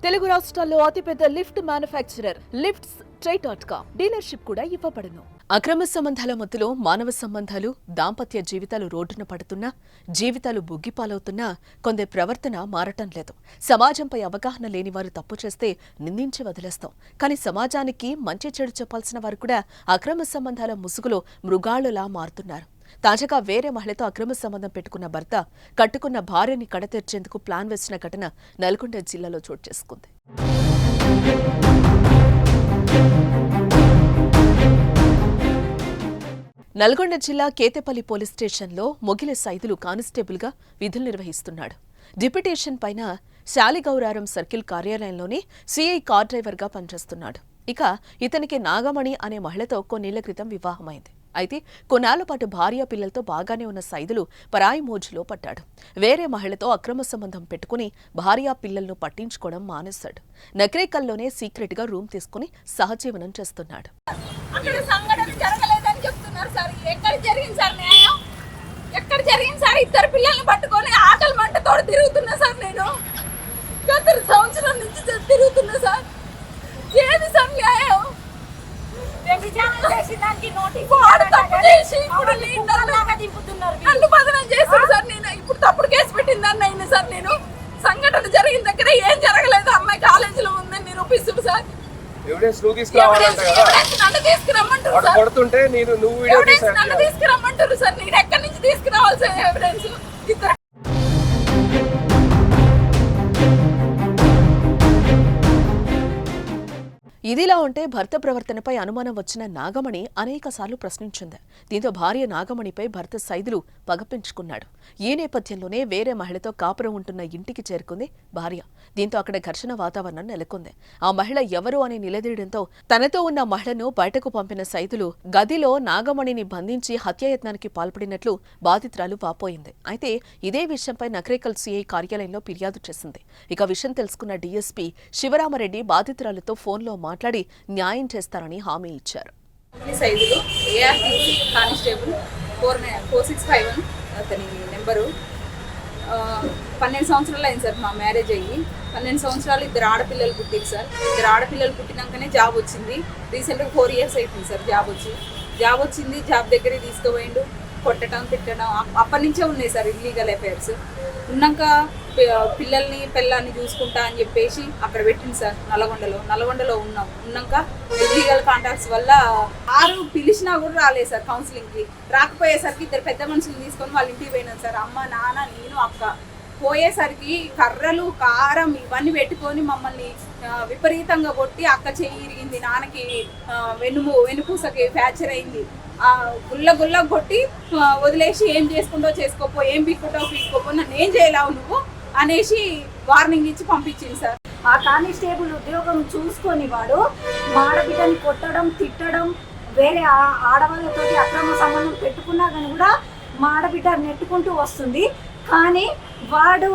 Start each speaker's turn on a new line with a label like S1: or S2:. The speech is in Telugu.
S1: తెలుగు రాష్ట్రాల్లో అతిపెద్ద లిఫ్ట్ మ్యానుఫ్యాక్చరర్ లిఫ్ట్స్ ట్రై.com డీలర్షిప్ కూడా ఇవ్వబడును. అక్రమ సంబంధాల మధ్యలో మానవ సంబంధాలు, దాంపత్య జీవితాలు రోడ్డున పడుతున్నా, జీవితాలు బుగ్గిపాలవుతున్నా కొందరి ప్రవర్తన మారటం లేదు. సమాజంపై అవగాహన లేని వారు తప్పు చేస్తే నిందించి వదిలేస్తాం. కానీ సమాజానికి మంచి చెడు చెప్పాల్సిన వారు కూడా అక్రమ సంబంధాల ముసుగులో మృగాళ్లులా మారుతున్నారు. తాజాగా వేరే మహిళతో అక్రమ సంబంధం పెట్టుకున్న భర్త కట్టుకున్న భార్యని కడతీర్చేందుకు ప్లాన్ వేసిన ఘటన నల్గొండ జిల్లాలో చోటు చేసుకుంది. నల్గొండ జిల్లా కేతేపల్లి పోలీస్ స్టేషన్లో మొగిలి సైదులు కానిస్టేబుల్గా విధులు నిర్వహిస్తున్నాడు. డిప్యుటేషన్ పైన శాలిగౌరారం సర్కిల్ కార్యాలయంలోనే సీఐ కార్ డ్రైవర్గా పనిచేస్తున్నాడు. ఇక ఇతనికి నాగమణి అనే మహిళతో కొన్నేళ్ల క్రితం వివాహమైంది. అయితే కొన్నాళ్ల పాటు భార్య పిల్లలతో బాగానే ఉన్న సైదులు పరాయి మోజులో పడ్డాడు. వేరే మహిళతో అక్రమ సంబంధం పెట్టుకుని భార్య పిల్లలను పట్టించుకోవడం మానేశాడు. నకరేకల్లోనే సీక్రెట్ గా రూమ్ తీసుకుని సహజీవనం చేస్తున్నాడు.
S2: ఇద్దరు పిల్లల్ని పట్టుకొని ఆకలి మంటతో తిరుగుతున్నా సార్. నేను గత సంవత్సరం నుంచి తిరుగుతున్నా సార్. ఏది సార్ న్యాయం? ఇప్పుడు తప్పుడు కేసు పెట్టిందని అయినా సార్. నేను సంఘటన జరిగిన దగ్గర ఏం జరగలేదు, అమ్మాయి కాలేజీలో ఉందని నిరూపిస్తుంది సార్. నన్ను తీసుకురమ్మంటారు సార్. నేను ఎక్కడి నుంచి తీసుకురావాలి సార్ ఎవిడెన్స్?
S1: ఇదిలా ఉంటే భర్త ప్రవర్తనపై అనుమానం వచ్చిన నాగమణి అనేకసార్లు ప్రశ్నించింది. దీంతో భార్య నాగమణిపై భర్త సైదులు పగపించుకున్నాడు. ఈ నేపథ్యంలోనే వేరే మహిళతో కాపురం ఉంటున్న ఇంటికి చేరుకుంది భార్య. దీంతో అక్కడ ఘర్షణ వాతావరణం నెలకొంది. ఆ మహిళ ఎవరు అని నిలదీయడంతో తనతో ఉన్న మహిళను బయటకు పంపిన సైదులు గదిలో నాగమణిని బంధించి హత్యాయత్నానికి పాల్పడినట్లు బాధితురాలు వాపోయింది. అయితే ఇదే విషయంపై నకరేకల్ సీఐ కార్యాలయంలో ఫిర్యాదు చేసింది. ఇక విషయం తెలుసుకున్న డీఎస్పీ శివరామరెడ్డి బాధితురాలతో ఫోన్లో మాట్లాడి న్యాయం చేస్తారని హామీ ఇచ్చారు.
S2: కానిస్టేబుల్ 4651 అతని నెంబరు. 12 సంవత్సరాలు అయింది సార్ మా మ్యారేజ్ అయ్యి. 12 సంవత్సరాలు ఇద్దరు ఆడపిల్లలు పుట్టింది సార్. ఇద్దరు ఆడపిల్లలు పుట్టినాకనే జాబ్ వచ్చింది. రీసెంట్గా 4 years అయిపోయింది సార్ జాబ్ వచ్చింది. జాబ్ దగ్గరికి తీసుకుపోయిండు. కొట్టడం తిట్టడం అప్పటి నుంచే ఉన్నాయి సార్ ఇల్లీగల్ అఫైర్స్. ఉన్నాక పిల్లల్ని చూసుకుంటా అని చెప్పేసి అక్కడ పెట్టింది సార్. నల్గొండలో ఉన్నాక ఇల్లీగల్ కాంటాక్ట్స్ వల్ల 6 పిలిచినా కూడా రాలేదు సార్ కౌన్సిలింగ్కి. రాకపోయేసరికి ఇద్దరు పెద్ద మనుషులు తీసుకొని వాళ్ళ ఇంటికి పోయినాను సార్. అమ్మ, నాన్న, నేను, అక్క. పోయేసరికి కర్రలు, కారం ఇవన్నీ పెట్టుకొని మమ్మల్ని విపరీతంగా కొట్టి అక్క చెయ్యి ఇరిగింది, నాన్నకి వెనుపూసకి ఫ్రాక్చర్ అయింది. గుల్ల కొట్టి వదిలేసి ఏం చేసుకుంటో చేసుకోపో, ఏం పీక్కోపో, నన్ను ఏం చేయలేవు నువ్వు అనేసి వార్నింగ్ ఇచ్చి పంపించింది సార్.
S3: ఆ కానిస్టేబుల్ ఉద్యోగం చూసుకొని వాడు మాడబిడ్డని కొట్టడం, తిట్టడం, వేరే ఆడవాళ్ళతోటి అక్రమ సంబంధం పెట్టుకున్నా కానీ కూడా మాడబిడ్డ నెట్టుకుంటూ వస్తుంది. కానీ వాడు